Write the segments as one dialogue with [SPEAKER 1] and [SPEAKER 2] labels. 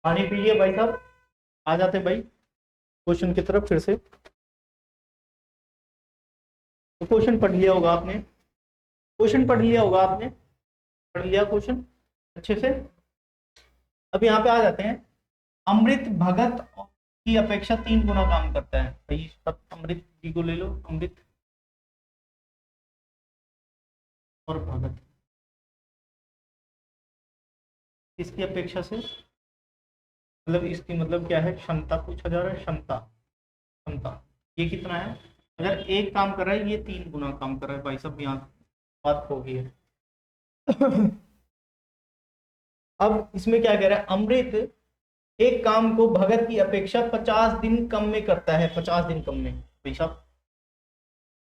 [SPEAKER 1] पानी पीजिए भाई साहब। आ जाते हैं भाई क्वेश्चन की तरफ फिर से। तो क्वेश्चन पढ़ लिया होगा आपने, क्वेश्चन पढ़ लिया होगा आपने, पढ़ लिया क्वेश्चन अच्छे से। अब यहाँ पे आ जाते हैं। अमृत भगत की अपेक्षा 3 गुना काम करता है भाई। सब अमृत जी को ले लो। अमृत और भगत इसकी अपेक्षा से, मतलब इसकी मतलब क्या है, क्षमता पूछा जा रहा है। क्षमता, क्षमता ये कितना है? अगर एक काम कर रहा है, ये 3 गुना काम कर रहा है भाई साहब। यहाँ बात हो गई है। अब इसमें क्या कह रहा है? अमृत एक काम को भगत की अपेक्षा 50 दिन कम में करता है। 50 दिन कम में भाई साहब।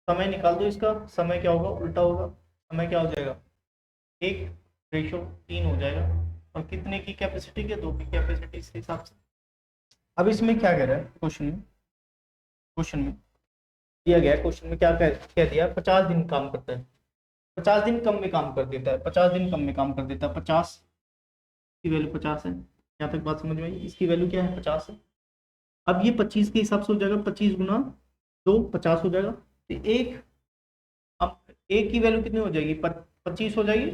[SPEAKER 1] समय निकाल दो इसका। समय क्या होगा? उल्टा होगा। समय क्या हो जाएगा? 1:3 हो जाएगा। और कितने की कैपेसिटी के? 2 की कैपेसिटी इस हिसाब से। अब इसमें क्या कह रहा है क्वेश्चन में? क्वेश्चन में दिया गया है, क्वेश्चन में क्या कह दिया? 50 दिन काम करता है। 50 दिन कम में काम कर देता है। 50 दिन कम में काम कर देता है। 50 की वैल्यू 50 है। यहाँ तक बात समझ में आई? इसकी वैल्यू क्या है? 50 है। अब ये 25 के हिसाब से हो जाएगा। 25 गुना 2 50 हो जाएगा। तो एक, अब एक की वैल्यू कितनी हो जाएगी? 25 हो जाएगी।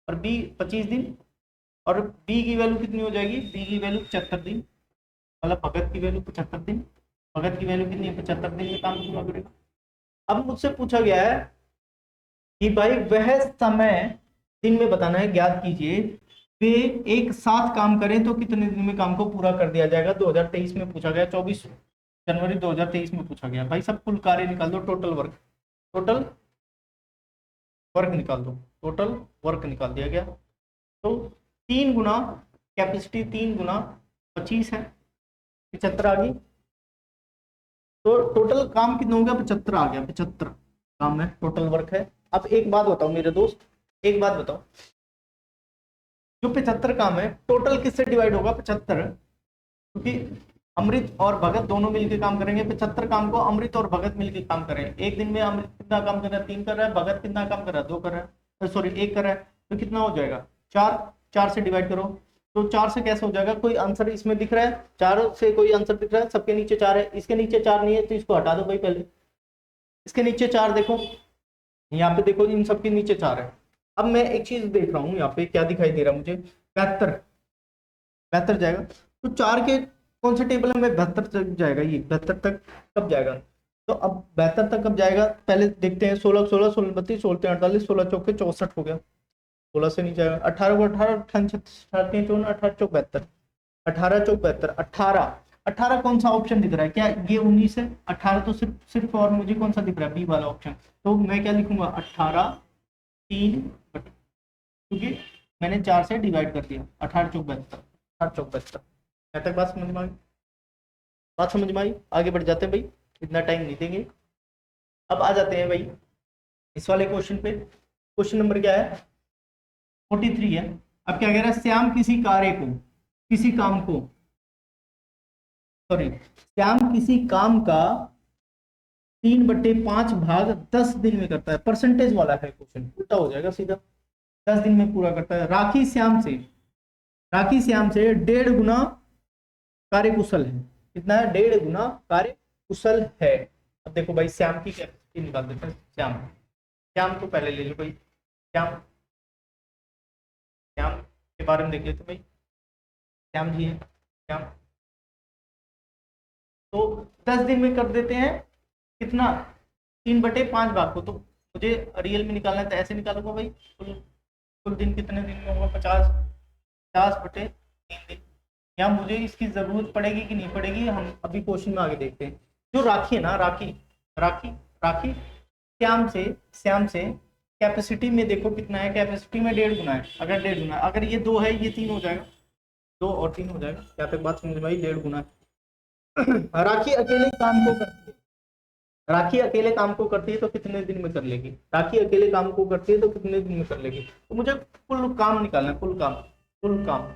[SPEAKER 1] और बी 25 दिन। और बी की वैल्यू कितनी हो जाएगी? बी की वैल्यू 75 दिन। मतलब भगत की वैल्यू 75 दिन। भगत की वैल्यू कितनी है? 75 दिन में काम पूरा करेगा। अब मुझसे पूछा गया है कि भाई वह समय दिन में बताना है, ज्ञात कीजिए। वे एक साथ काम करें तो कितने दिन में काम को पूरा कर दिया जाएगा? 2023 में पूछा गया, 24 जनवरी 2023 में पूछा गया। भाई सब कुल कार्य निकाल दो, टोटल वर्क, टोटल वर्क निकाल दो। टोटल वर्क निकाल दिया गया। तो 3 गुना कैपेसिटी, 3 गुना 25 है, 75 आ गई। तो टोटल काम कितना हो गया? 75 आ गया। 75 काम है, टोटल वर्क है। अब एक बात बताओ मेरे दोस्त, एक बात बताओ, जो 75 काम है टोटल किससे डिवाइड होगा? 75, क्योंकि अमृत और भगत दोनों मिलकर काम करेंगे। 75 काम को अमृत और भगत मिलकर काम करेंगे। एक दिन में अमृत कितना काम कर रहा है? 3 कर रहा है। भगत कितना काम कर रहा है? 2 कर रहा है, सॉरी 1 कर रहा है। तो कितना हो जाएगा? 4। 4 से डिवाइड करो। तो 4 से कैसे हो जाएगा? कोई आंसर इसमें दिख रहा है? 4 से कोई आंसर दिख रहा है? सबके नीचे 4 है, इसके नीचे 4 नहीं है, तो इसको हटा दो भाई पहले। इसके नीचे 4 देखो, यहाँ पे देखो, इन सबके नीचे 4 है। अब मैं एक चीज देख रहा हूँ, यहाँ पे क्या दिखाई दे रहा है मुझे? 72, 72 जाएगा। तो 4 के कौन से टेबल में? 72 तक जाएगा। ये 72 तक कब जाएगा? तो अब 72 तक कब जाएगा पहले देखते हैं। 16 16 16 32 16 48 16 चौके 64 हो गया। 16 से नहीं जाएगा। 18 को 18 18 54 18 चौक 72, 18 चौक 72, 18 18 कौन सा ऑप्शन दिख रहा है? क्या ये 19 है? 18 तो सिर्फ सिर्फ और मुझे कौन सा दिख रहा है? बी वाला ऑप्शन। तो मैं क्या लिखूंगा? 18 3, क्योंकि मैंने 4 से डिवाइड कर दिया। 18 चौक 72, 18 चौक 72। यहाँ तक बात समझ में आई? बात समझ में आई? आगे बढ़ जाते हैं भाई, इतना टाइम नहीं देंगे। अब आ जाते हैं भाई इस वाले क्वेश्चन पे। क्वेश्चन नंबर क्या है? 43 है। अब क्या कह रहा है? श्याम किसी कार्य को, किसी काम को, सॉरी, श्याम किसी काम का 3/5 भाग 10 दिन में करता है। परसेंटेज वाला है क्वेश्चन, उल्टा हो जाएगा सीधा। 10 दिन में पूरा करता है। राखी श्याम से 1.5 गुना कार्य कुशल है। कितना है? 1.5 गुना कार्य कुशल है। अब देखो भाई, श्याम की कैपेसिटी निकाल देते हैं। श्याम, श्याम को पहले ले लो भाई। श्याम, श्याम के बारे में देख लेते भाई। श्याम जी है, श्याम। तो 10 दिन में कर देते हैं। कितना? 3/5 भाग को। तो मुझे रियल में निकालना है, तो ऐसे निकालूंगा भाई। कुल दिन कितने दिन में होगा? 50, 50/3 दिन। या मुझे इसकी जरूरत पड़ेगी कि नहीं पड़ेगी, हम अभी क्वेश्चन में आगे देखते हैं। जो राखी है ना, राखी राखी राखी श्याम से कैपेसिटी में देखो कितना है? कैपेसिटी में 1.5 गुना है। अगर 1.5 गुना, अगर ये 2 है, ये 3 हो जाएगा। 2 और 3 हो जाएगा। क्या तक बात समझ में आई? 1.5 गुना है। राखी अकेले काम को करती है। राखी अकेले काम को करती है तो कितने दिन में कर लेगी? राखी अकेले काम को करती है तो कितने दिन में कर लेगी? तो मुझे कुल काम निकालना है। कुल काम, कुल काम,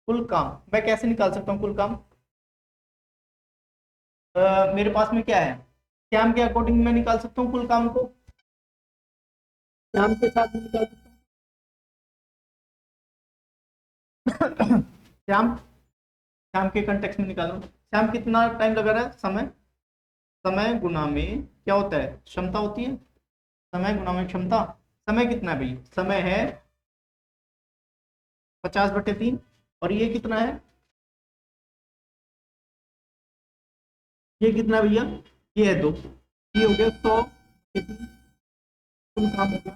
[SPEAKER 1] कुल काम मैं कैसे निकाल सकता हूँ? कुल काम मेरे पास में क्या है? श्याम के अकॉर्डिंग मैं निकाल सकता हूँ कुल काम को। श्याम के साथ में निकाल सकता हूँ। श्याम श्याम के कंटेक्स्ट में निकालो। श्याम कितना टाइम लगा रहा है? समय, समय गुना में क्या होता है? क्षमता होती है। समय गुना में क्षमता। समय कितना है भाई? समय है 50/3 और ये कितना है? ये कितना है भैया? ये है 2। ये हो गया 100/3, कुल काम हो गया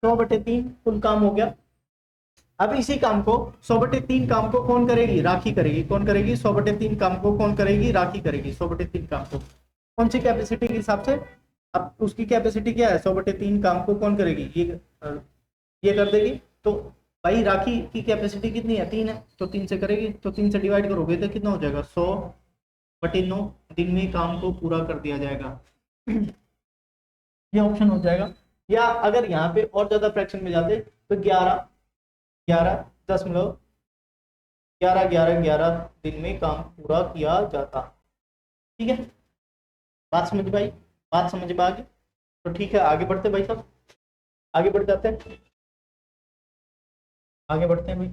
[SPEAKER 1] 100/3 कुल काम हो गया। अब इसी काम को 100/3 काम को कौन करेगी? राखी करेगी। कौन करेगी? 100/3 काम को कौन करेगी? राखी करेगी 100/3 काम को। कौन सी कैपेसिटी के हिसाब से? अब उसकी कैपेसिटी क्या है? 100/3 काम को कौन करेगी? ये कर देगी। तो भाई राखी की कैपेसिटी कितनी है? 3 है, तो 3 से करेगी। तो 3 से डिवाइड करोगे तो कितना हो जाएगा? 100/9 दिन में काम को पूरा कर दिया जाएगा। ये ऑप्शन हो जाएगा। या अगर यहाँ पे और ज्यादा फ्रैक्शन में जाते तो 11 11 दशमलव 11 11 11 दिन में काम पूरा किया जाता। ठीक है, बात समझ में आई? बात समझ में आ गई? तो ठीक है, आगे बढ़ते भाई साहब, आगे बढ़ जाते हैं, आगे बढ़ते हैं भाई।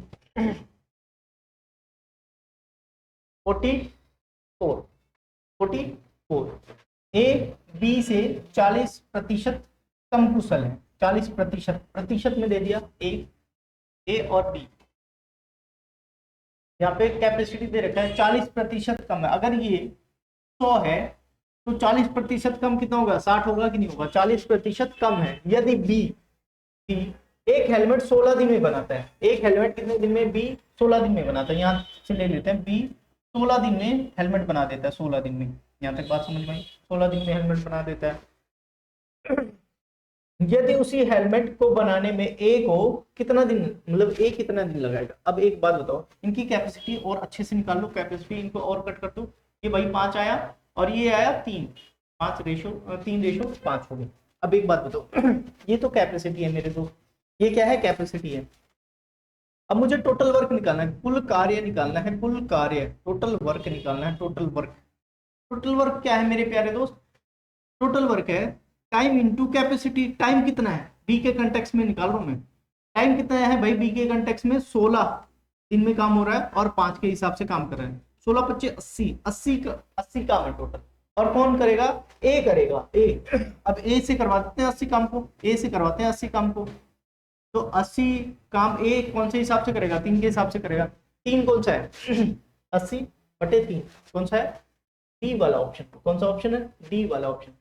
[SPEAKER 1] 44 ए बी से 40% कम कुशल है। 40% प्रतिशत में दे दिया ए और बी। यहाँ पे कैपेसिटी दे रखा है 40% कम है। अगर ये 100 है तो 40% कम कितना होगा? 60 होगा कि नहीं होगा? 40% कम है। यदि बी एक हेलमेट 16 दिन में बनाता है, एक हेलमेट कितने दिन में? बी 16 दिन में बनाता है। यहाँ से ले लेते हैं, बी 16 दिन में हेलमेट बना देता है। 16 दिन में, यहाँ तक बात समझ में आई? 16 दिन में हेलमेट बना देता है। यदि उसी हेलमेट को बनाने में ए को कितना दिन, मतलब ए कितना दिन लगाएगा? अब एक बात बताओ, इनकी कैपेसिटी और अच्छे से निकाल लो। कैपेसिटी इनको और कट कर दो। ये भाई 5 आया और ये आया 3, 3:5 हो गया। अब एक बात बताओ, ये तो कैपेसिटी है मेरे दोस्त, ये क्या है? कैपेसिटी है। अब मुझे टोटल वर्क निकालना है, कुल कार्य निकालना है, कुल कार्य, टोटल वर्क निकालना है, टोटल वर्क। टोटल वर्क क्या है मेरे प्यारे दोस्त? टोटल वर्क है टाइम इंटू कैपेसिटी। टाइम कितना है? बी के कंटेक्स्ट में निकाल रहा हूं मैं। टाइम कितना है भाई? बी के कंटेक्स्ट में 16 दिन में काम हो रहा है और 5 के हिसाब से काम कर रहा है। 16 25 80 काम है टोटल। और कौन करेगा? ए करेगा। ए, अब ए से करवा देते हैं 80 काम को, ए से करवाते हैं 80 काम को। तो 80 काम ए कौन से हिसाब से करेगा? 3 के हिसाब से करेगा। 3 कौन सा है? 80/3 कौन सा है? डी वाला ऑप्शन। कौन सा ऑप्शन है? डी वाला ऑप्शन।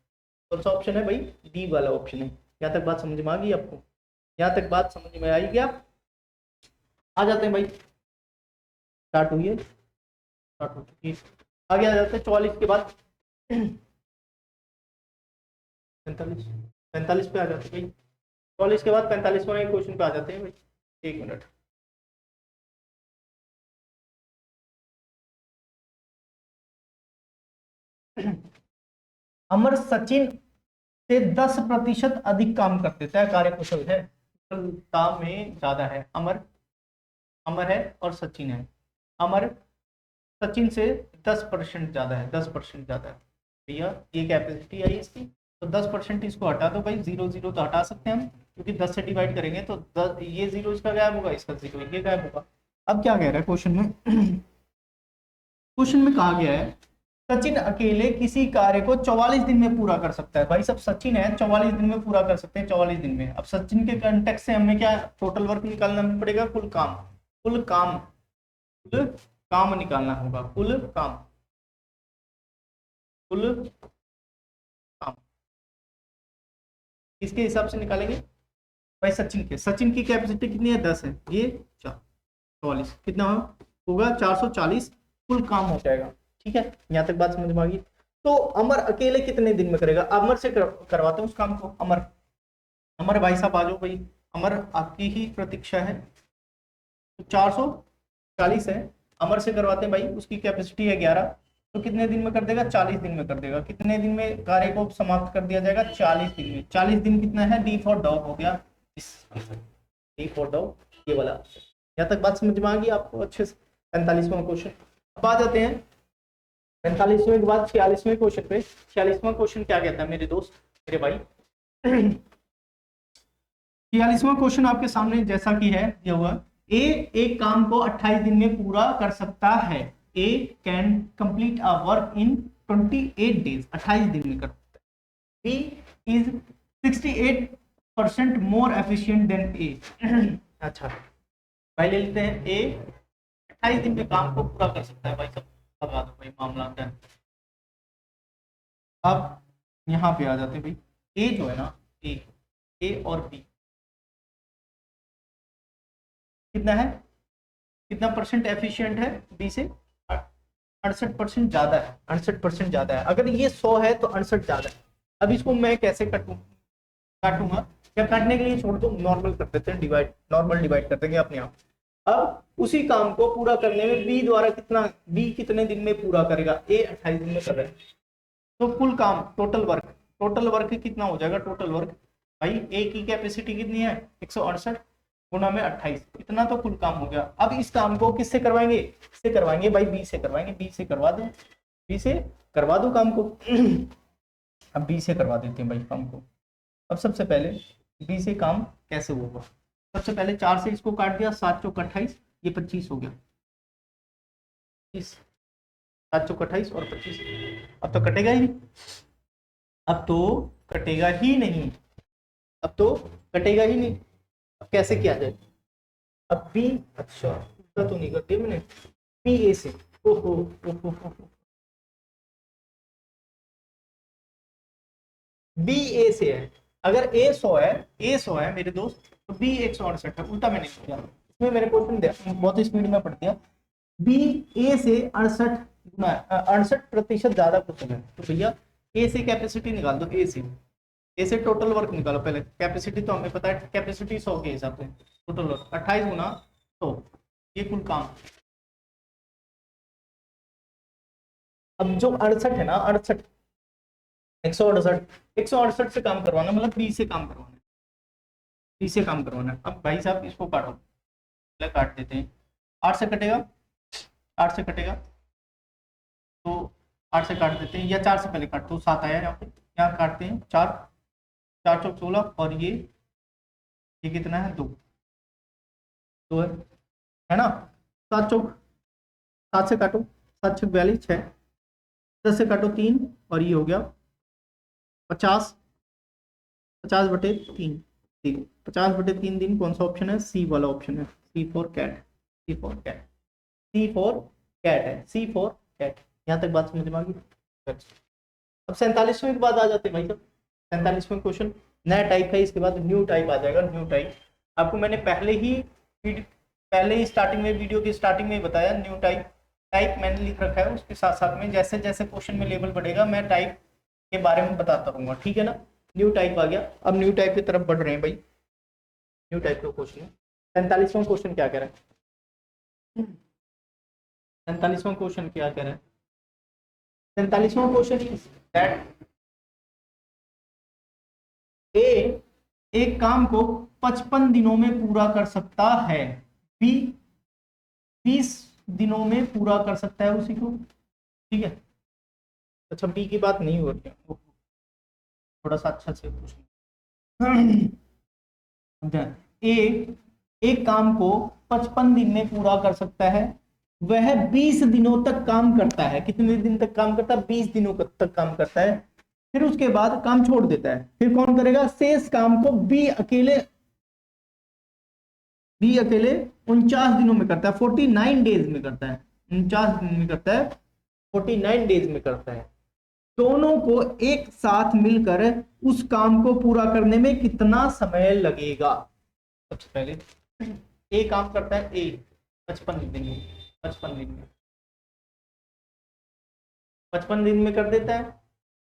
[SPEAKER 1] कौन सा ऑप्शन है भाई? डी वाला ऑप्शन है। यहाँ तक बात समझ में आ गई आपको? यहाँ तक बात समझ में आई क्या? आ जाते हैं भाई, स्टार्ट हुई है, स्टार्ट हो चुकी है। आगे आ जाते हैं 44 के बाद 45 पे आ जाते हैं भाई। 44 के बाद 45वां क्वेश्चन पे आ जाते हैं भाई। 1 मिनट। अमर सचिन से 10% अधिक काम कर देता है, कार्य कुशल है, काम में ज्यादा है। अमर है और सचिन है। अमर सचिन से 10% ज्यादा है, 10% ज्यादा है भैया। ये कैपेसिटी आई इसकी, तो 10% इसको हटा दो भाई। 0 0 तो हटा सकते हैं हम, क्योंकि 10 से डिवाइड करेंगे तो 10, ये 0 इसका गायब होगा, इसका 0 ये गायब होगा। अब क्या कह रहा है क्वेश्चन में? क्वेश्चन में कहा गया है सचिन अकेले किसी कार्य को 44 दिन में पूरा कर सकता है। भाई सब सचिन है, 44 दिन में पूरा कर सकते हैं, 44 दिन में। अब सचिन के कंटेक्स्ट से हमें क्या टोटल वर्क निकालना पड़ेगा? कुल काम, कुल काम, कुल काम निकालना होगा। कुल काम, कुल काम किसके हिसाब से निकालेंगे भाई? सचिन के। सचिन की कैपेसिटी कितनी है? 10 है, ये 44 कितना होगा? 440 कुल काम हो जाएगा। ठीक है, यहाँ तक बात समझ में आ गई? तो अमर अकेले कितने दिन में करेगा? अमर से करवाते हैं उस काम को। अमर भाई साहब आ जाओ भाई। अमर आपकी ही प्रतीक्षा है। तो 440 है, अमर से करवाते हैं भाई। उसकी कैपेसिटी है 11, तो कितने दिन में कर देगा? 40 दिन में कर देगा। कितने दिन में कार्य को समाप्त कर दिया जाएगा? 40 दिन में। 40 दिन कितना है? डी फॉर डॉग हो गया, डी फॉर डॉग, ये वाला। यहाँ तक बात समझ में आ गई आपको अच्छे से? 45वां क्वेश्चन। अब आ जाते हैं 45वें के बाद 46वें क्वेश्चन पे। 46वां क्वेश्चन क्या कहता है मेरे दोस्त, मेरे भाई? 46वां क्वेश्चन आपके सामने जैसा कि है दिया हुआ, ए एक काम को 28 दिन में पूरा कर सकता है। A can complete a work in 28 days, 28 दिन में कर सकता है। B is 68% more efficient than A. अच्छा भाई ले लेते हैं ए 28 दिन में काम को पूरा कर सकता है। भाई सब लगा दो भाई, मामला डन। अब यहाँ पे आ जाते हैं भाई, ए जो है ना, ए और बी कितना है, कितना परसेंट एफिशिएंट है बी से, 68% ज्यादा है, 68% ज्यादा है। अगर ये 100 है तो 68 ज्यादा है। अब इसको मैं कैसे काटूंगा, या काटने के लिए छोड़ दो, नॉर्मल कर देते हैं, डिवाइड, नॉर्मल डिवाइड कर देंगे अपने आप। अब उसी काम को पूरा करने में बी द्वारा कितना, बी कितने दिन में पूरा करेगा, ए 28 दिन में कर रहा है, तो कुल काम टोटल वर्क कितना हो जाएगा, टोटल वर्क भाई ए की कैपेसिटी कितनी है 168 गुना में 28, इतना तो कुल काम हो गया। अब इस काम को किससे करवाएंगे, इससे करवाएंगे भाई, बी से करवाएंगे, बी से करवा दो, बी से करवा दो काम को। अब बी से करवा देते हैं भाई काम को। अब सबसे पहले बी से काम कैसे होगा, सबसे पहले 4 से इसको काट दिया, 7 चौक 28, ये 25 हो गया, 7 चौक 28 और 25। अब तो कटेगा ही नहीं, अब तो कटेगा ही नहीं, अब तो कटेगा ही नहीं। अब कैसे किया जाए, अब बी, अच्छा उल्टा तो नहीं करते मैंने, बी ए से, ओहो बी ए से है। अगर ए 100 है, ए 100 है मेरे दोस्त, तो बी 168 है, उल्टा मैंने किया, इसमें मेरे क्वेश्चन बहुत स्पीड में पढ़ दिया। बी ए से 68% ज्यादा क्वेश्चन है, तो भैया ए से कैपेसिटी निकाल दो, ए से टोटल वर्क निकालो पहले, कैपेसिटी तो हमें पता है, कैपेसिटी 100 के हिसाब से, टोटल वर्क 28 गुना 100, ये कुल काम। अब जो 68 है ना, 68 168 से काम करवाना, मतलब बी से काम करवाना, बी से काम करवाना। अब भाई साहब इसको काटो, पहले काट देते हैं, 8 से कटेगा, 8 से कटेगा तो 8 से काट देते हैं, या 4 से पहले काट दो, 7 आया यहाँ पे, यहाँ काटते हैं 4, 4 चौक 16, और ये कितना है, 2 है ना, 7 चौक, 7 से काटो, 7 छक 42, 6, 10 से काटो 3, और ये हो गया 50, 50/3, 50/3 दिन कौन सा ऑप्शन है, सी वाला ऑप्शन है, C for cat, C for cat, C for cat है, सी फॉर कैट। यहाँ तक बात समझ में आ गई। अब 47वें के बाद आ जाते हैं भाई साहब, 47वें क्वेश्चन नया टाइप है, इसके बाद न्यू टाइप आ जाएगा, न्यू टाइप। आपको मैंने पहले ही स्टार्टिंग में, वीडियो की स्टार्टिंग में बताया, न्यू टाइप मैंने लिख रखा है, उसके साथ साथ में जैसे जैसे क्वेश्चन में लेवल बढ़ेगा मैं टाइप के बारे में बताता रहूंगा, ठीक है ना। न्यू टाइप आ गया, अब न्यू टाइप की तरफ बढ़ रहे हैं भाई, न्यू टाइप का क्वेश्चन है। 45वां क्वेश्चन क्या कह रहा है, 45वां क्वेश्चन क्या कह रहा है, 45वां क्वेश्चन इज दैट ए एक काम को 55 दिनों में पूरा कर सकता है, बी 20 दिनों में पूरा कर सकता है उसी को, ठीक है। अच्छा बी की बात नहीं हो रही है, थोड़ा सा अच्छा से पूछना। ए एक काम को 55 दिन में पूरा कर सकता है, वह 20 दिनों तक काम करता है, कितने दिन तक काम करता है, 20 दिनों तक काम करता है, फिर उसके बाद काम छोड़ देता है, फिर कौन करेगा, शेष काम को बी अकेले 49 दिनों में करता है, 49 डेज में करता है, 49 दिन में करता है, 49 डेज में करता है। दोनों को एक साथ मिलकर उस काम को पूरा करने में कितना समय लगेगा। सबसे पहले ए काम करता है, ए 55 दिन में, 55 दिन में, 55 दिन में कर देता है,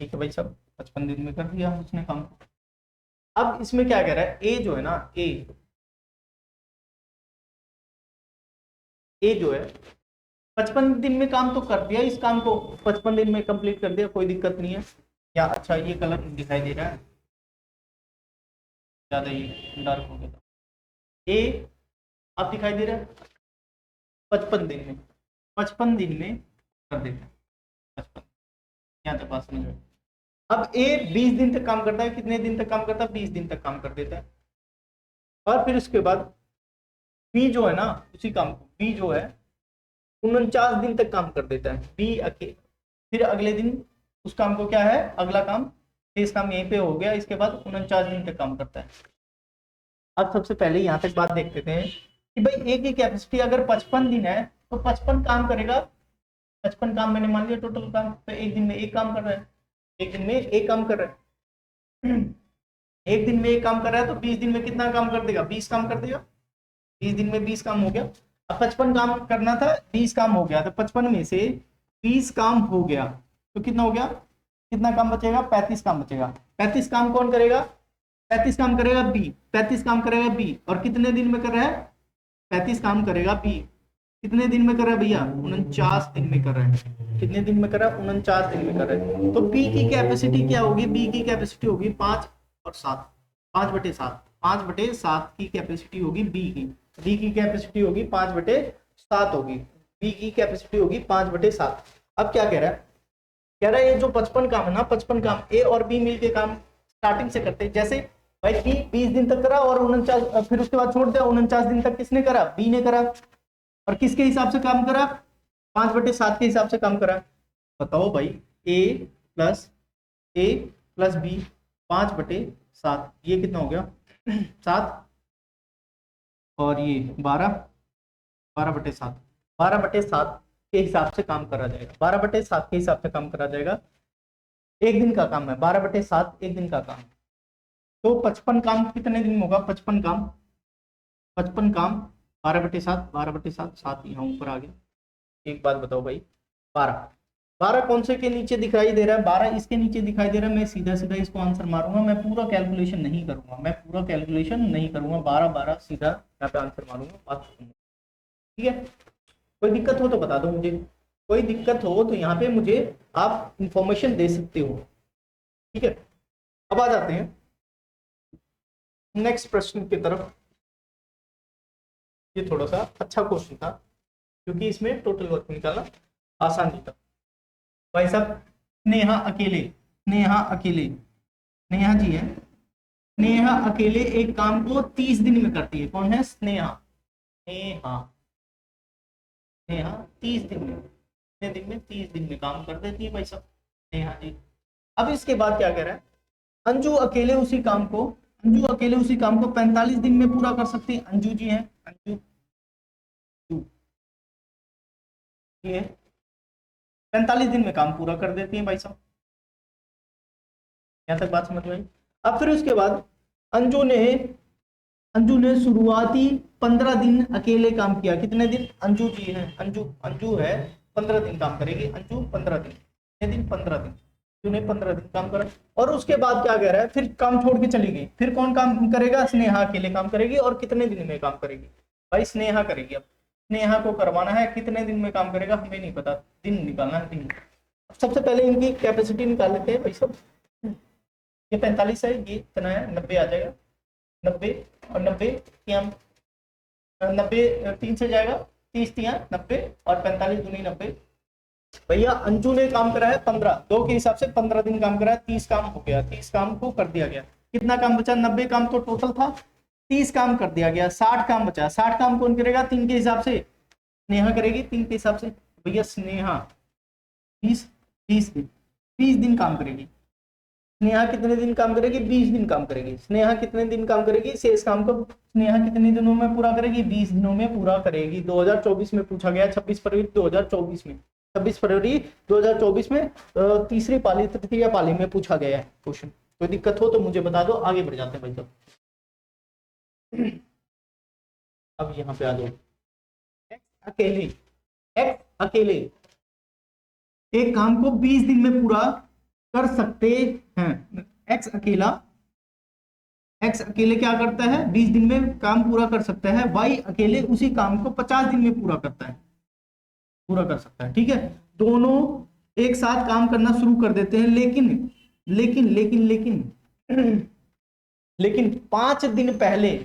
[SPEAKER 1] ठीक है भाई सब 55 दिन में कर दिया उसने काम को। अब इसमें क्या कह रहा है, ए जो है ना, ए जो है 55 दिन में काम तो कर दिया, इस काम को 55 दिन में कंप्लीट कर दिया, कोई दिक्कत नहीं है। या अच्छा ये कलर दिखाई दे रहा है ज्यादा, ये डार्क हो गया था, ए आप दिखाई दे रहा है 55 दिन में, 55 दिन में कर देता है 55, यहाँ तक बात समझ में। अब ए 20 दिन तक काम करता है, कितने दिन तक काम करता है, 20 दिन तक काम कर देता है, और फिर उसके बाद बी जो है ना, उसी काम को बी जो है 49 दिन तक काम कर देता है बी अकेले। फिर अगले दिन उस काम को क्या है, अगला काम, इस काम यहीं पे हो गया, इसके बाद 49 दिन तक काम करता है। अब सबसे पहले यहाँ तक बात देखते थे कि भाई ए की कैपेसिटी अगर 55 दिन है तो 55 काम करेगा, 55 काम मैंने मान लिया टोटल काम, तो एक दिन में एक काम कर रहा है, एक दिन में एक काम कर रहा है एक दिन में एक काम कर रहा है तो 20 दिन में कितना काम कर देगा, 20 काम कर देगा, 20 दिन में 20 काम हो गया। अब 55 काम करना था, 20 काम हो गया, तो 55 में से 20 काम हो गया तो कितना हो गया, कितना काम बचेगा, 35 काम बचेगा। 35 काम कौन करेगा, 35 काम करेगा बी, 35 काम करेगा बी, और कितने दिन में कर रहा है, 35 काम करेगा बी, कितने दिन में कर रहा है भैया, 49 दिन में कर रहा है। कितने दिन में कर रहा है, 49 दिन में कर रहा है। तो बी की कैपेसिटी क्या होगी, बी की कैपेसिटी होगी 5 और 7, 5/7, 5/7 की कैपेसिटी होगी बी की। बी की कैपेसिटी होगी 5/7 होगी, बी की कैपेसिटी होगी 5/7। अब क्या कह रहा है, कह रहा है ये जो 55 काम है ना, 55 काम ए और बी मिलके काम स्टार्टिंग से करते हैं। जैसे भाई बी 20 दिन तक करा और 49, फिर उसके बाद छोड़ दिया, 49 दिन तक किसने करा, बी ने करा। और किसके हिसाब से काम करा, 5/7 के हिसाब से काम करा। बताओ भाई, ए प्लस बी 5/7, ये कितना हो गया 7, और ये 12/7, 12/7 के हिसाब से काम करा जाएगा, 12/7 के हिसाब से काम करा जाएगा। एक दिन का काम है 12/7, एक दिन का काम। तो 55 काम कितने दिन में होगा, 55 काम 12/7, 12/7, 7 यहाँ ऊपर आ गया। एक बात बताओ भाई, 12 कौन से के नीचे दिखाई दे रहा है, 12 इसके नीचे दिखाई दे रहा है। मैं सीधा सीधा इसको आंसर मारूंगा, मैं पूरा कैलकुलेशन नहीं करूंगा, 12 सीधा यहाँ पे आंसर मारूंगा, बात खत्म। ठीक है, कोई दिक्कत हो तो बता दो मुझे, कोई दिक्कत हो तो यहाँ पे मुझे आप इंफॉर्मेशन दे सकते हो। ठीक है, अब आ जाते हैं नेक्स्ट प्रश्न की तरफ। ये थोड़ा सा अच्छा क्वेश्चन था क्योंकि इसमें टोटल वर्क निकालना आसान नहीं था। भाई साहब, नेहा अकेले, नेहा जी है, नेहा अकेले एक काम को 30 दिन में करती है। कौन है, स्नेहा, नेहा 30 दिन में, कितने दिन में, 30 दिन में काम कर देती है भाई साहब नेहा जी। अब इसके बाद क्या कह रहा है, अंजू अकेले उसी काम को 45 दिन में पूरा कर सकती है। अंजू जी है, अंजू 45 दिन में काम पूरा कर देती है भाई साहब। यहां तक बात समझ में आई। अब फिर उसके बाद अंजू ने शुरुआती 15 दिन अकेले काम किया। कितने दिन, अंजू जी है, अंजू है 15 दिन काम करेगी, अंजू 15 दिन, कितने दिन, 15 दिन, अंजू ने 15 दिन काम करा। और उसके बाद क्या कह रहा है, फिर काम छोड़ के चली गई, फिर कौन काम करेगा, स्नेहा अकेले काम करेगी। और कितने दिन में काम करेगी, भाई स्नेहा करेगी। अब स्नेहा को करवाना है, कितने दिन में काम करेगा हमें नहीं पता, दिन निकालना है, दिन। सबसे पहले इनकी कैपेसिटी निकाल लेते हैं भाई सब। ये 45 है, ये इतना है, 90 आ जाएगा, 90 और 90 हम 90 3 से जाएगा, 30 90 और 45 दूनी 90। भैया अंजू ने काम करा है 15, 2 के हिसाब से 15 दिन काम करा है, 30 काम हो गया, 30 काम को कर दिया गया। कितना काम बचा, 90 काम तो टोटल था, 30 काम कर दिया गया, 60 काम बचा। 60 काम कौन करेगा, 3 के हिसाब से स्नेहा करेगी, 3 के हिसाब से। भैया स्नेहा 20 दिन काम करेगी। स्नेहा कितने दिन काम करेगी, 20 दिन काम करेगी। स्नेहा कितने दिन काम करेगी, शेष काम को स्नेहा कितने दिनों में पूरा करेगी, 20 दिनों में पूरा करेगी। 2024 में पूछा गया, 26 फरवरी 2024 में, 26 फरवरी 2024 में तीसरी पाली, तृतीय पाली में पूछा गया है क्वेश्चन। कोई दिक्कत हो तो मुझे बता दो, आगे बढ़ जाते हैं भाई साहब। अब यहाँ पे आ जाओ, एक्स अकेले एक काम को 20 दिन में पूरा कर सकते हैं। एक्स अकेले क्या करता है, 20 दिन में काम पूरा कर सकता है। वाई अकेले उसी काम को 50 दिन में पूरा करता है, पूरा कर सकता है। ठीक है, दोनों एक साथ काम करना शुरू कर देते हैं, लेकिन 5 दिन पहले,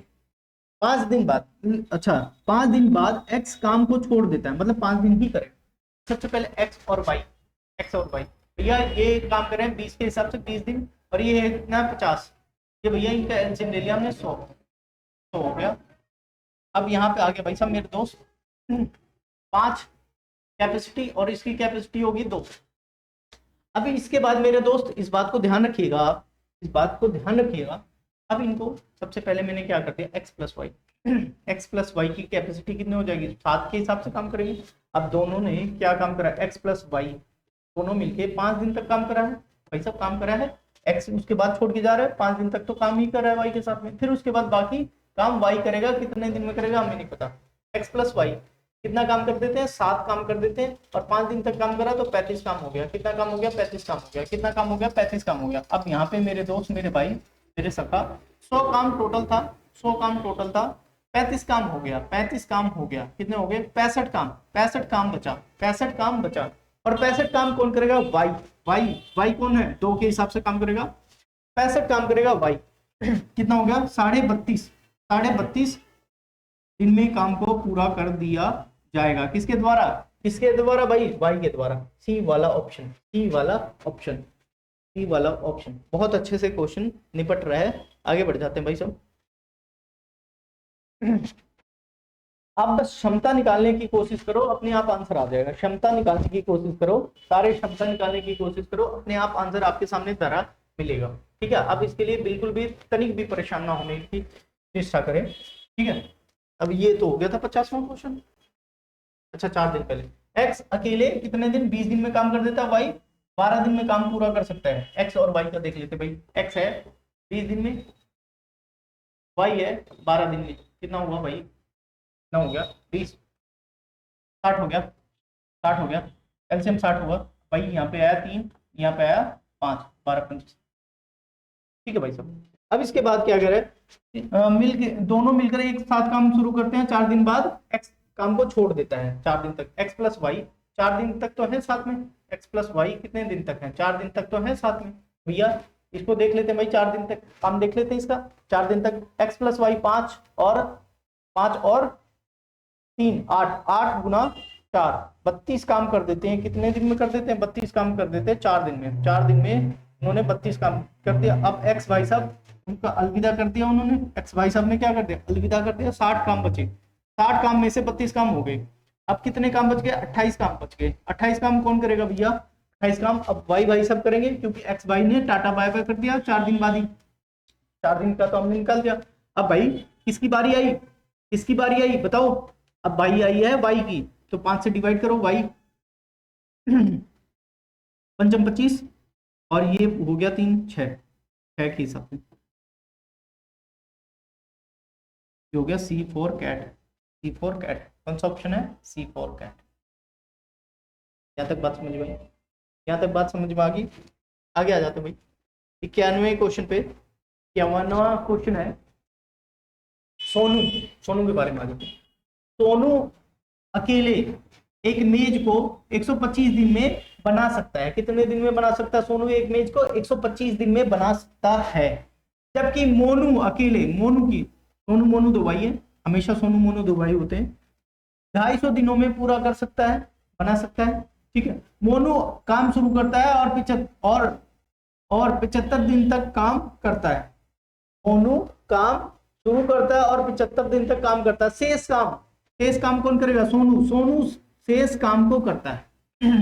[SPEAKER 1] 5 दिन बाद, अच्छा 5 दिन बाद एक्स काम को छोड़ देता है, मतलब 5 दिन ही करेगा। सबसे पहले एक्स और वाई, भैया ये काम कर रहे हैं 20 के हिसाब से 20 दिन, और ये है कितना 50। ये भैया इनका एलसीएम ले लिया हमने 100 हो गया। अब यहाँ पे आ गया भाई साहब मेरे दोस्त 5 कैपेसिटी और इसकी कैपेसिटी होगी 2। अभी इसके बाद मेरे दोस्त इस बात को ध्यान रखिएगा आप, इस बात को ध्यान रखिएगा। अब इनको सबसे पहले मैंने क्या कर दिया, x plus y x plus y की कैपेसिटी कितनी हो जाएगी, 7 के हिसाब से काम करेंगे। अब दोनों ने क्या काम करा, x प्लस वाई दोनों मिलके 5 दिन तक काम करा है भाई साहब, काम करा है। x उसके बाद छोड़ के जा रहा है, 5 दिन तक तो काम ही कर रहा है वाई के साथ में, फिर उसके बाद बाकी काम वाई करेगा, कितने दिन में करेगा हमें नहीं पता। x प्लस वाई कितना काम कर देते हैं, 7 काम कर देते हैं, और 5 दिन तक काम करा तो 35 काम हो गया। कितना काम हो गया, 35 काम हो गया। कितना काम हो गया, 35 काम हो गया। अब यहाँ पे मेरे दोस्त, मेरे भाई, मेरे सखा, 100 काम टोटल था, 100 काम टोटल था, 35 काम हो गया, 35 काम हो गया। कितने हो गए, 65 काम, 65 काम बचा, 65 काम बचा। और 65 काम कौन करेगा, वाई, वाई, वाई कौन है, 2 के हिसाब से काम करेगा, 65 काम करेगा वाई। कितना हो गया, 32.5, 32.5 दिन में काम को पूरा कर दिया जाएगा। किसके द्वारा, किसके द्वारा भाई, वाई के द्वारा। सी वाला ऑप्शन, सी वाला ऑप्शन, सी वाला ऑप्शन। बहुत अच्छे से क्वेश्चन निपट रहा है। आगे बढ़ जाते हैं भाई सब। आप बस क्षमता निकालने की कोशिश करो, अपने आप आंसर आ जाएगा। क्षमता निकालने की कोशिश करो, सारे क्षमता निकालने की कोशिश करो, अपने आप आंसर आपके सामने धरा मिलेगा। ठीक है, अब इसके लिए बिल्कुल भी तनिक भी परेशान ना होने की चेष्टा करें। ठीक है, अब ये तो हो गया था 50वां क्वेश्चन। अच्छा, 4 दिन पहले एक्स अकेले कितने दिन, 20 दिन में काम कर देता है, वाई 12 दिन में काम पूरा कर सकता है। एक्स और वाई का देख लेते भाई। एक्स है 20 दिन में, वाई है 12 दिन में। कितना हुआ भाई, कितना हो गया, 20, 60 हो गया, 60 हो गया, एलसीएम 60 हुआ भाई। यहाँ पे आया 3, यहाँ पे आया 5, 12 25। ठीक है भाई साहब। अब इसके बाद क्या करें, दोनों मिलकर एक साथ काम शुरू करते हैं। 4 दिन बाद एक्स काम को छोड़ देता है, 4 दिन तक। एक्स प्लस वाई 4 दिन तक तो है साथ में, एक्स प्लस वाई कितने दिन तक है, 4 दिन तक तो है साथ में भैया। इसको देख लेते हैं भाई, 4 दिन तक काम देख लेते हैं इसका। 4 दिन तक एक्स प्लस वाई 5 और 3 8, 8 गुना 4 32 काम कर देते हैं। कितने दिन में कर देते हैं, 32 काम कर देते हैं 4 दिन में। 4 दिन में उन्होंने 32 काम कर दिया। अब एक्स भाई साहब उनका अलविदा कर दिया उन्होंने, एक्स भाई साहब ने क्या कर दिया, अलविदा कर दिया। 60 काम बचे, 60 काम में से 32 काम हो गए। अब कितने काम बच गए, 28 काम बच गए। 28 काम कौन करेगा भैया, 28 काम अब वाई भाई साहब करेंगे, क्योंकि एक्स भाई ने टाटा बाय बाय कर दिया 4 दिन बाद ही। 4 दिन का तो हमने निकाल दिया। अब भाई किसकी बारी आई, किसकी बारी आई बताओ। अब बारी आई है वाई की, तो 5 से डिवाइड करो वाई, 5 25, और ये हो गया 3 6 के हिसाब से हो गया C4 कैट। C4 कैट कौन सा ऑप्शन है, C4 कैट। यहाँ तक बात समझ में आई, यहाँ तक बात समझ में आ गई। आगे आ जाते भाई 91वें क्वेश्चन पे। 51वां क्वेश्चन है सोनू, सोनू के बारे में आगे। सोनू अकेले एक मेज को 125 दिन में बना सकता है। कितने दिन में बना सकता है सोनू एक मेज को, 125 दिन में बना सकता है। जबकि मोनू अकेले, मोनू की, सोनू मोनू दो भाई है, हमेशा सोनू मोनू दो भाई होते हैं, 250 दिनों में पूरा कर सकता है, बना सकता है। ठीक है, मोनू काम शुरू करता है और 75 दिन तक काम करता है। मोनू काम शुरू करता है और 75 दिन तक काम करता है। शेष काम कौन करेगा, सोनू। सोनू शेष काम को करता है।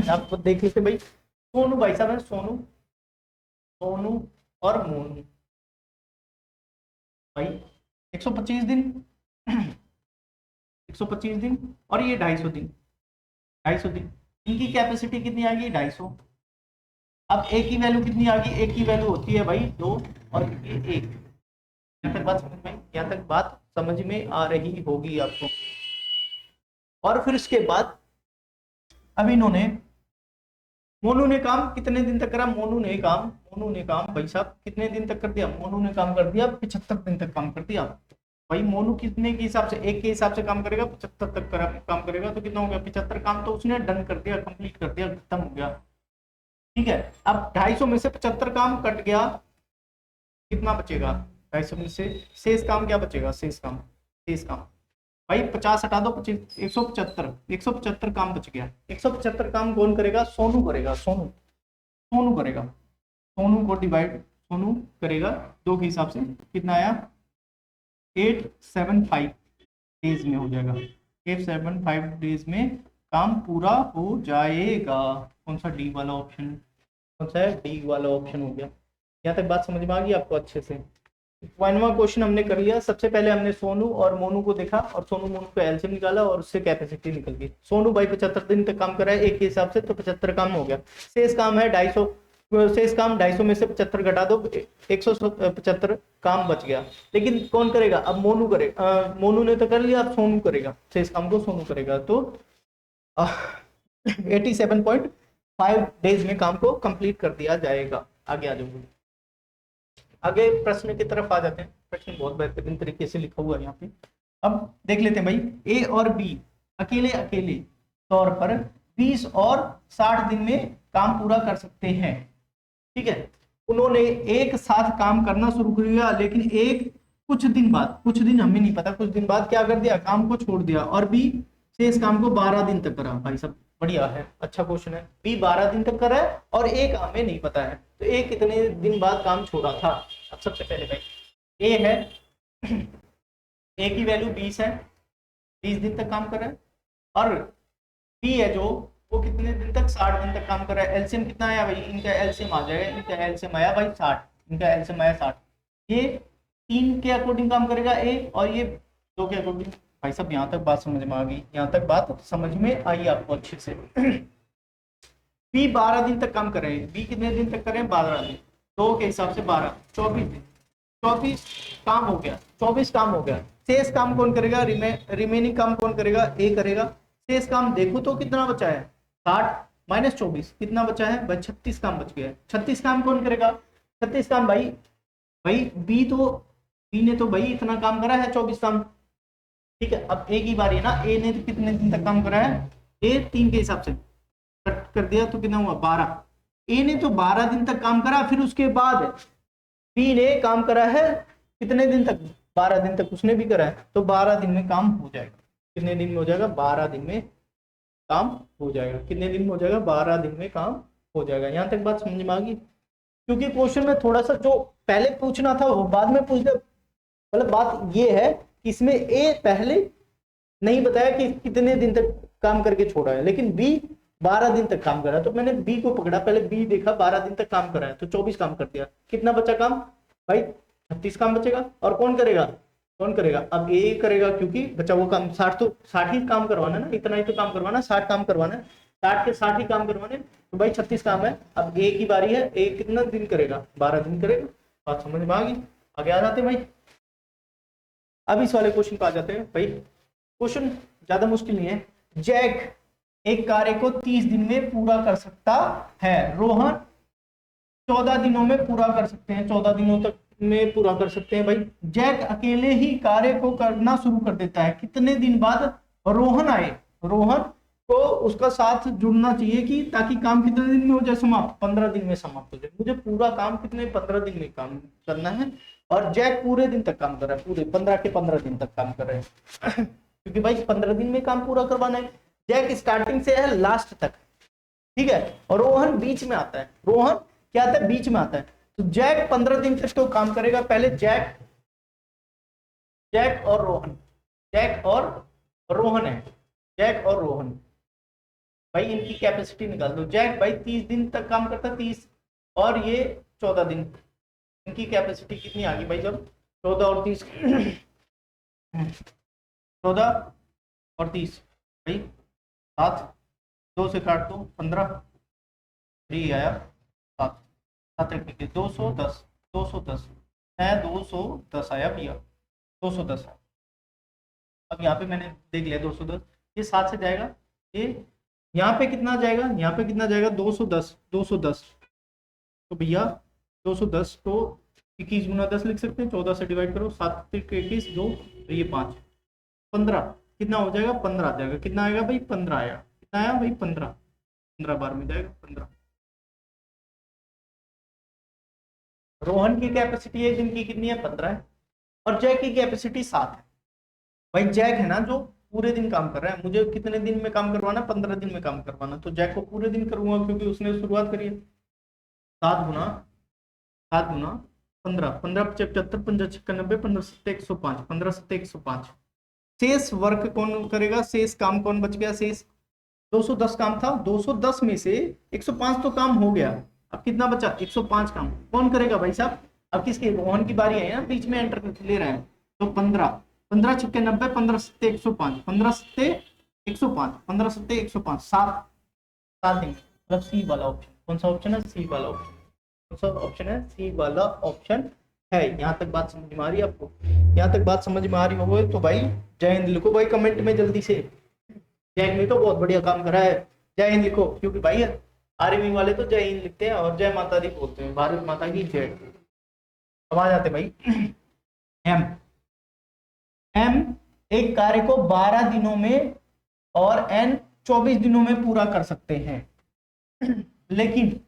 [SPEAKER 1] आप देख लेते भाई, सोनू भाई साहब है, सोनू, सोनू और मोनू भाई 125 दिन, 125 दिन, और ये 250 दिन, 250 दिन। इनकी कैपेसिटी कितनी आ गई, 250। अब एक की वैल्यू कितनी आ गई, एक की वैल्यू होती है भाई 2 और ये 1। यहाँ तक बात समझ में, यहाँ तक बात समझ में आ रही होगी आपको। और फिर इसके बाद अब इन्होंने, मोनू ने काम कितने दिन तक करा, मोनू ने काम भाई साहब कितने दिन तक कर दिया, मोनू ने काम कर दिया 75 दिन तक काम कर दिया भाई। मोनू कितने के हिसाब से, एक के हिसाब से काम करेगा, 75 तक काम करेगा, तो कितना हो गया, 75 काम तो उसने डन कर दिया, कंप्लीट कर दिया, खत्म हो गया। ठीक है, अब 250 में से 75 काम कट गया, कितना बचेगा, 250 में से शेष काम क्या बचेगा, शेष काम भाई 50 हटा दो, 175 काम बच गया। 175 काम कौन करेगा, सोनू करेगा, सोनू करेगा। सोनू को डिवाइड सोनू करेगा 2 के हिसाब से, कितना आया 875, डेज में हो जाएगा। केव 5 डेज में काम पूरा हो जाएगा। कौन सा डी वाला ऑप्शन, कौन सा है, डी वाला ऑप्शन हो गया। यहाँ तक बात समझ में आ गई आपको अच्छे से। 1वां क्वेश्चन हमने कर लिया। सबसे पहले हमने सोनू और मोनू को देखा और सोनू मोनू को एलसीएम निकाला और उससे कैपेसिटी निकल गई। सोनू भाई 75 दिन तक काम कर रहा है एक के हिसाब से, तो 75 काम हो गया। शेष काम है 250, शेष काम 250 में से 75 घटा दो, 175 काम बच गया। लेकिन कौन करेगा अब, मोनू करेगा। मोनू ने तो कर लिया, अब सोनू करेगा, शेष काम को सोनू करेगा। तो 87.5 डेज में काम को कंप्लीट कर दिया जाएगा। आगे आ जाओगे, आगे प्रश्न की तरफ आ जाते हैं। प्रश्न बहुत बेहतरीन तरीके से लिखा हुआ है यहाँ पे। अब देख लेते हैं भाई, ए और बी अकेले अकेले तौर पर 20 और 60 दिन में काम पूरा कर सकते हैं। ठीक है, उन्होंने एक साथ काम करना शुरू कर दिया, लेकिन एक कुछ दिन बाद, कुछ दिन हमें नहीं पता, कुछ दिन बाद क्या कर दिया, काम को छोड़ दिया। और बी शेष काम को 12 दिन तक करा। भाई सब बढ़िया है, अच्छा क्वेश्चन है। बी 12 दिन तक करा है और ए काम में नहीं पता है, तो ए कितने दिन बाद काम छोड़ा था। अब सबसे पहले भाई ए है, ए की वैल्यू 20 है, 20 दिन तक काम कर रहा है। और बी है जो, वो कितने दिन तक, 60 दिन तक काम कर रहा है। एलसीएम कितना आया भाई, इनका एलसीएम आ जाएगा, इनका एलसीएम आया भाई 60, इनका एलसीएम आया 60। ये 3 के अकॉर्डिंग काम करेगा ए, और ये 2 के अकॉर्डिंग। भाई साहब यहाँ तक बात समझ में आ गई, यहाँ तक बात समझ में आई आपको अच्छे से। बी 12 दिन तक काम कर रहे हैं। बी कितने दिन तक कर रहे हैं, 12 दिन। 2 के हिसाब से 12, 24 दिन। 24 काम हो गया, 24 काम हो गया। शेष काम कौन करेगा, रिमेनिंग काम कौन करेगा, ए करेगा। शेष काम देखो तो कितना बचा है, 60 माइनस 24 कितना बचा है भाई, 36 काम बच गया है। 36 काम कौन करेगा, 36 काम भाई बी तो, बी ने तो भाई इतना काम करा है, 24 काम। ठीक है, अब ए की बारी है ना। ए ने तो कितने दिन तक काम करा है, ए 3 के हिसाब से कट कर दिया तो कितना हुआ, 12। ए ने तो 12 दिन तक काम करा, फिर उसके बाद बी ने काम करा है कितने दिन तक, 12 दिन तक उसने भी करा है, तो 12 दिन में काम हो जाएगा। कितने दिन में हो जाएगा, 12 दिन में काम हो जाएगा। कितने दिन में हो जाएगा, 12 दिन में काम हो जाएगा। यहाँ तक बात समझ में आ गई। क्योंकि क्वेश्चन में थोड़ा सा जो पहले पूछना था वो बाद में पूछ दे, मतलब बात ये है कि इसमें ए पहले नहीं बताया कि कितने दिन तक काम करके छोड़ा है, लेकिन बी 12 दिन तक काम करा, तो मैंने बी को पकड़ा, पहले बी देखा 12 दिन तक काम करा है, तो 24 काम कर दिया। कितना बचा काम भाई, 36 काम बचेगा। और कौन करेगा, कौन करेगा, अब ए करेगा, क्योंकि बचा वो काम 60, तो 60 ही काम करवाना ना, इतना ही तो काम करवाना, 60 काम करवाना है, 60 के 60 ही काम करवाने, तो भाई 36 काम है। अब ए की बारी है, ए कितना दिन करेगा, 12 दिन करेगा। बात समझ में आ गई, आगे आ जाते हैं भाई। अब इस वाले क्वेश्चन पे आ जाते हैं भाई। क्वेश्चन ज्यादा मुश्किल नहीं है। जैक एक कार्य को 30 दिन में पूरा कर सकता है, रोहन 14 दिनों में पूरा कर सकते हैं, 14 दिनों तक में पूरा कर सकते हैं। भाई जैक अकेले ही कार्य को करना शुरू कर देता है, कितने दिन बाद रोहन आए, रोहन को उसका साथ जुड़ना चाहिए कि ताकि काम कितने दिन में हो जाए समाप्त, 15 दिन में समाप्त हो जाए। मुझे पूरा काम कितने, 15 दिन में काम करना है, और जैक पूरे दिन तक काम कर रहा है, पूरे 15 के 15 दिन तक काम कर रहे हैं। क्योंकि भाई 15 दिन में काम पूरा करवाना है। जैक स्टार्टिंग से है लास्ट तक, ठीक है, और रोहन बीच में आता है। रोहन क्या आता है, बीच में आता है। तो जैक 15 दिन तक तो काम करेगा। पहले जैक और रोहन, जैक और रोहन है, जैक और रोहन भाई इनकी कैपेसिटी निकाल दो। जैक भाई 30 दिन तक काम करता है, 30 और ये 14 दिन, इनकी कैपेसिटी कितनी आ गई भाई, जब 14 और 30 14 और 30 भाई 7, 2 से काट दो 15, 3 आया 7, 7 एक 210, 210 है, 210 आया भैया, 210। अब यहाँ पे मैंने देख लिया 210, ये 7 से जाएगा, ये यहाँ पे कितना जाएगा, यहाँ पे कितना जाएगा, 210, 210। तो भैया 210 को 21 गुना 10 लिख सकते हैं, 14 से डिवाइड करो, 7 21 2, तो ये 5 15 कितना हो जाएगा, 15 आ जाएगा। कितना आएगा भाई, 15 आया। कितना आया भाई, 15 बार में जाएगा 15। रोहन की कैपेसिटी एक दिन की कितनी है, 15 है, और जैक की कैपेसिटी 7 है। भाई जैक है ना जो पूरे दिन काम कर रहा है, मुझे कितने दिन में काम करवाना, 15 दिन में काम करवाना, तो जैक को पूरे दिन करूंगा क्योंकि उसने शुरुआत करी है। 7 गुना 15, 15 75 75 90 15 7 105, 15 7 105 शेष वर्क कौन करेगा, शेष काम कौन बच गया, शेष 210 काम था, 210 में से 105 तो काम हो गया, अब कितना बचा, 105 काम कौन करेगा भाई साहब। अब किसकी, रोहन की बारी है ना, बीच में एंटर ले रहे हैं, तो 15 15 छक्के 90, 15 सत्ते 105, 15 सत्ते 105, 15 सत्ते 105, 7 7 दिन, मतलब सी वाला ऑप्शन, कौन सा ऑप्शन है, सी वाला ऑप्शन, कौन सा ऑप्शन है, सी वाला ऑप्शन है। यहाँ तक बात समझ में आ रही है आपको, यहाँ तक बात समझ में आ रही हो तो भाई जय हिंद लिखो भाई कमेंट में जल्दी से, जय हिंद लिखो, बहुत बढ़िया काम करा है, जय हिंद लिखो, क्योंकि भाई आर्मी वाले तो जय हिंद लिखते हैं और जय माता दी बोलते हैं, भारत माता की जय। अब आ जाते भाई एम, एम एक कार्य को 12 दिनों में और एन 24 दिनों में पूरा कर सकते हैं, लेकिन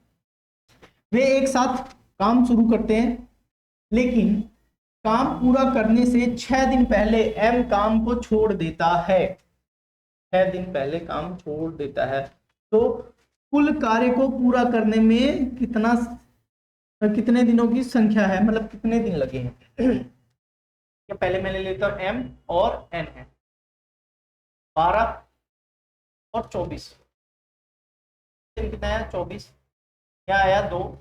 [SPEAKER 1] वे एक साथ काम शुरू करते हैं, लेकिन काम पूरा करने से 6 दिन पहले एम काम को छोड़ देता है, 6 दिन पहले काम छोड़ देता है, तो कुल कार्य को पूरा करने में कितने दिनों की संख्या है, मतलब कितने दिन लगे हैं। या पहले मैं ले लेता हूं एम और एन है 12 और 24, कितना आया 24, यहाँ आया 2,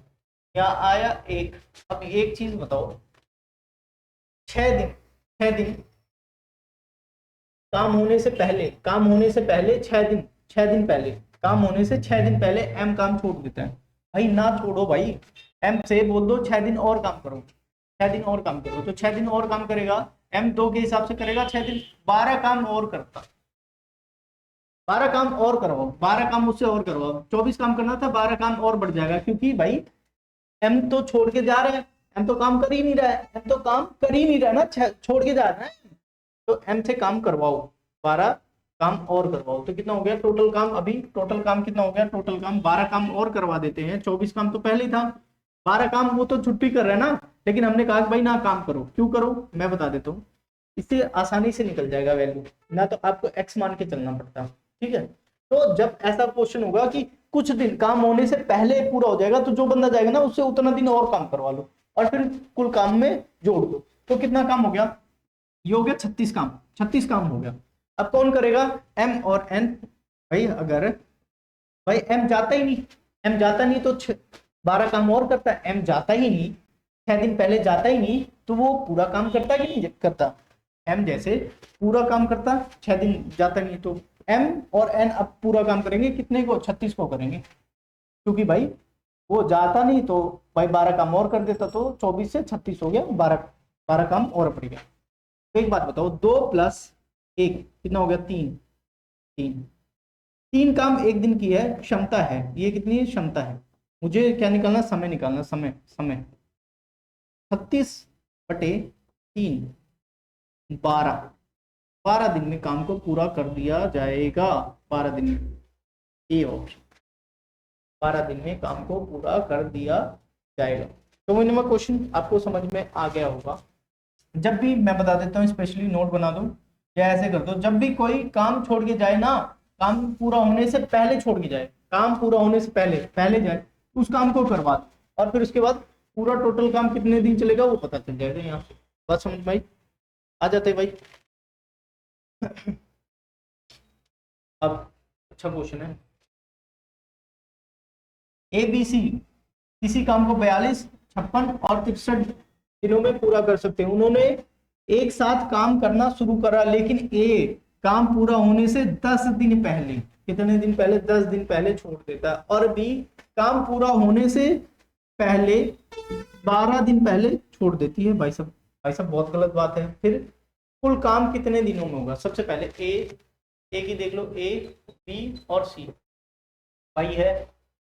[SPEAKER 1] यहाँ आया 1। अब एक चीज बताओ, 6 दिन काम होने से पहले, काम होने से पहले 6 दिन पहले, काम होने से 6 दिन पहले एम काम छोड़ देता है, भाई ना छोड़ो भाई, एम से बोल दो 6 दिन और काम करो, 6 दिन और काम करो, तो 6 दिन और काम करेगा, एम 2 के हिसाब से करेगा 6 दिन, 12 काम और करता, 12 काम और करवाओ, 12 काम उससे और करवाओ, 24 काम करना था, 12 काम और बढ़ जाएगा, क्योंकि भाई एम तो छोड़ के जा रहा है, एम तो काम कर ही नहीं रहा है, एम तो काम कर ही नहीं रहा ना, छोड़ के जा रहा है, तो एम से काम करवाओ, 12 काम और करवाओ, तो कितना हो गया टोटल काम, अभी टोटल काम कितना हो गया, टोटल काम 12 काम और करवा देते हैं, 24 काम तो पहले ही था, 12 काम वो तो छुट्टी कर रहा है ना, लेकिन हमने कहा भाई ना काम करो, क्यों करो मैं बता देता हूँ, इससे आसानी से निकल जाएगा वैल्यू, ना तो आपको एक्स मान के चलना पड़ता, ठीक है। तो जब ऐसा क्वेश्चन होगा कि कुछ दिन काम होने से पहले पूरा हो जाएगा, तो जो बंदा जाएगा ना उससे उतना दिन और काम करवा लो और फिर कुल काम में जोड़ दो, तो कितना काम हो गया, ये हो गया 36 काम, 36 काम हो गया। अब कौन करेगा, एम और एन, भाई अगर भाई एम जाता ही नहीं, एम जाता नहीं तो 12 काम और करता है, एम जाता ही नहीं, 6 दिन पहले जाता ही नहीं, तो वो पूरा काम करता कि नहीं करता, एम जैसे पूरा काम करता, 6 दिन जाता नहीं, तो एम और एन अब पूरा काम करेंगे, कितने को, 36 को करेंगे, क्योंकि भाई वो जाता नहीं तो भाई 12 काम और कर देता, तो 24 से 36 हो गया, 12 काम और पड़ गया। तो एक बात बताओ, 2 + 1 कितना हो गया, 3, 3 काम एक दिन की है, क्षमता है, ये कितनी है क्षमता है, मुझे क्या निकालना, समय निकालना, समय 36/3 12 दिन में काम को पूरा कर दिया जाएगा, 12 दिन में, ये ऑप्शन 12 दिन में काम को पूरा कर दिया जाएगा। तो मैंने क्वेश्चन आपको समझ में आ गया होगा। जब भी मैं बता देता हूँ, स्पेशली नोट बना दो या ऐसे कर दो, जब भी कोई काम छोड़ के जाए ना, काम पूरा होने से पहले छोड़ के जाए, काम पूरा होने से पहले जाए, उस काम को करवा दो, और फिर उसके बाद पूरा टोटल काम कितने दिन चलेगा वो पता चल जाएगा। यहाँ से बात समझ भाई आ जाते भाई। अब अच्छा क्वेश्चन है, ABC किसी काम को 42, 56 और 63 दिनों में पूरा कर सकते हैं। उन्होंने एक साथ काम करना शुरू करा, लेकिन ए काम पूरा होने से 10 दिन पहले, कितने दिन पहले, 10 दिन पहले छोड़ देता है, और बी काम पूरा होने से पहले 12 दिन पहले छोड़ देती है। भाई साहब बहुत गलत बात है। फिर कुल काम कितने दिनों में होगा, सबसे पहले ए की देख लो, ए बी और सी, भाई है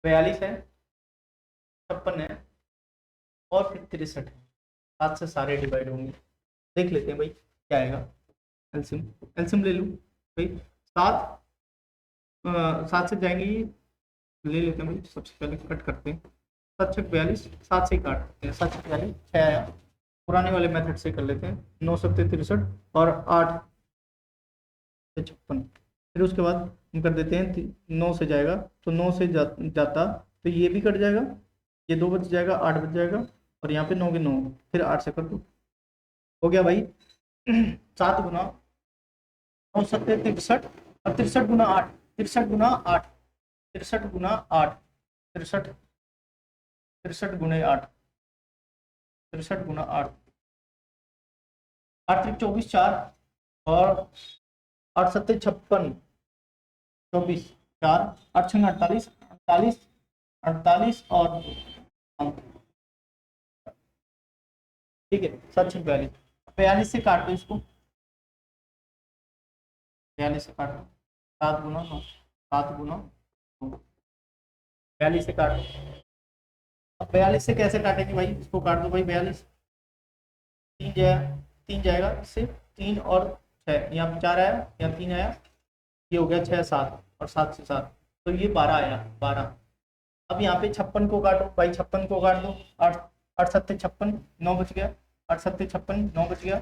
[SPEAKER 1] 42 है, 56 है और फिर 63 है, 7 से सारे डिवाइड होंगे, देख लेते हैं भाई क्या आएगा, एलसीएम ले लूँ भाई, 7 से जाएंगे, ले लेते हैं भाई, सबसे पहले कट करते हैं, 7 6 42, 7 से काट करते हैं, 7 6 42 6 आया, पुराने वाले मेथड से कर लेते हैं, 9 7 63 और 8 से 56, फिर उसके बाद हम कर देते हैं 9 से जाएगा, तो 9 से जाता तो ये भी कट जाएगा, ये 2 बच जाएगा, 8 बच जाएगा, और यहाँ पे 9 के 9, फिर 8 से कर दो, हो गया भाई 7 गुना 9 सत्ते 63 और 63 गुना 8, 63 गुना 8, 63 गुना 8, 63 63 गुणे 8, 63 गुना 8, 8 24 4 और 8 सत्ते 56 24 4, 8 छंग 48 48 48 और ठीक है 7 छंग 42, 42 से काट दो इसको, 42 से काट दो, 7 गुना 9, 7 गुना 42 से काट दो। अब 42 से कैसे काटेंगे भाई, इसको काट दो भाई, 42 3 जाएगा इससे, 3 और 6 यहाँ पे 4 आया, यहाँ 3 आया, ये हो गया 6 7 और 7 से 7 तो ये 12 आया 12। अब यहाँ पे 56 को काटो भाई, 56 को काट दो, 8 8 सत्ते 56 9 बच गया, 8 सत्ते 56 9 बच गया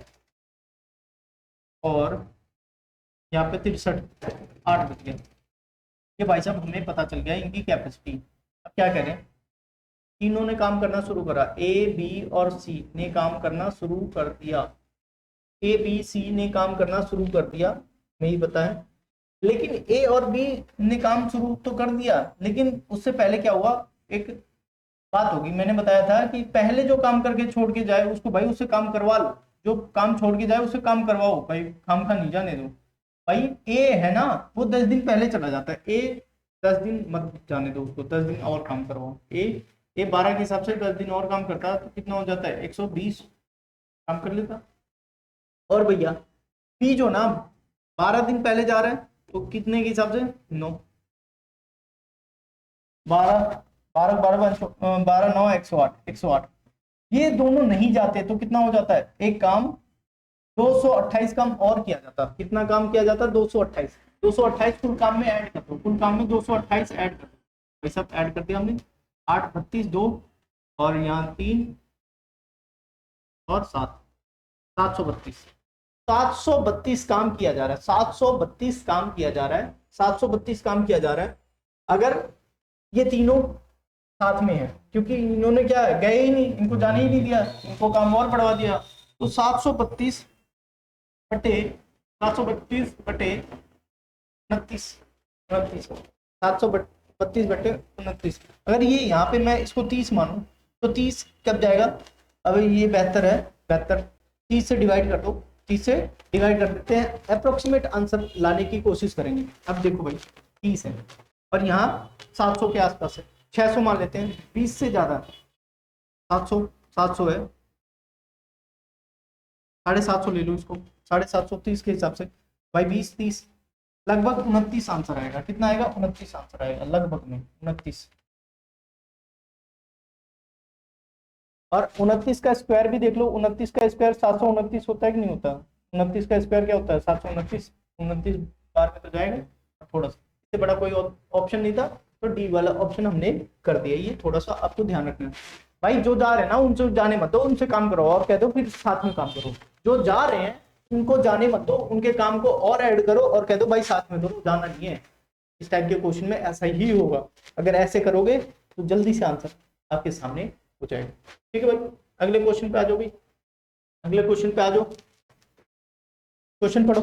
[SPEAKER 1] और यहाँ पे 63 8 बच गया। ये भाई साहब हमें पता चल गया इनकी कैपेसिटी। अब क्या करें, तीनों ने काम करना शुरू करा, ए बी और सी ने काम करना शुरू कर दिया, ए बी सी ने काम करना शुरू कर दिया, मैं ही बताएं। लेकिन ए और बी ने काम शुरू तो कर दिया, लेकिन उससे पहले क्या हुआ, एक बात होगी, मैंने बताया था कि पहले जो काम करके छोड़ के जाए उसको भाई उससे काम करवा लो, जो काम छोड़ के जाए उससे काम करवाओ भाई, काम का नहीं जाने दो भाई। ए है ना वो 10 दिन पहले चला जाता है, ए 10 दिन मत जाने दो उसको, 10 दिन और काम करवाओ। ए 12 के हिसाब से 10 दिन और काम करता तो कितना हो जाता है 120 काम कर लेता। और भैया बी जो ना 12 दिन पहले जा रहा है तो कितने के हिसाब से 9, 12 12 12 12 9 108 108, ये दोनों नहीं जाते तो कितना हो जाता है, एक काम 228 काम और किया जाता, कितना काम किया जाता 228 228 कुल काम में ऐड कर दो, कुल काम में 228 ऐड कर दो भाई, सब ऐड कर दिया हमने, 8 32 2 और यहाँ 3 और 7 732 732 काम किया जा रहा है, 732 काम किया जा रहा है, 732 काम किया जा रहा है। अगर ये तीनों साथ में है, क्योंकि इन्होंने क्या है गए ही नहीं, इनको जाने ही नहीं दिया, इनको काम और बढ़वा दिया, तो 732 बटे 732 बटे 29 29 732 बटे 29, अगर ये यहाँ पे मैं इसको 30 मानूं तो 30 कब जाएगा, अब ये 72 है, 72 30 से डिवाइड कर दो, 30 से डिवाइड कर देते हैं, अप्रोक्सीमेट आंसर लाने की कोशिश करेंगे। अब देखो भाई 30 है और यहाँ 700 के आसपास है, 600 मान लेते हैं, 20 से ज्यादा 700 700 है, 750 ले लो इसको, 750 के हिसाब से भाई 20 30 लगभग 29 आंसर आएगा, कितना आएगा 29 आंसर आएगा लगभग में 29। और 29 का स्क्वायर भी देख लो, 29 का स्क्वायर 729 होता है कि नहीं होता, 29 का स्क्वायर क्या होता है 729, 29 बार में तो जाएगा, थोड़ा सा इससे बड़ा कोई ऑप्शन नहीं था तो डी वाला ऑप्शन हमने कर दिया, ये थोड़ा सा आपको ध्यान रखना भाई। जो जा रहे हैं ना उनसे जाने मत दो, उनसे काम करो और कह दो फिर साथ में काम करो, जो जा रहे हैं उनको जाने मत दो, उनके काम को और ऐड करो और कह दो भाई साथ में करो, जाना नहीं है। इस टाइप के क्वेश्चन में ऐसा ही होगा, अगर ऐसे करोगे तो जल्दी से आंसर आपके सामने हो जाएगा। ठीक है भाई, अगले क्वेश्चन पे आ जाओ भाई, अगले क्वेश्चन पे आ जाओ, क्वेश्चन पढ़ो।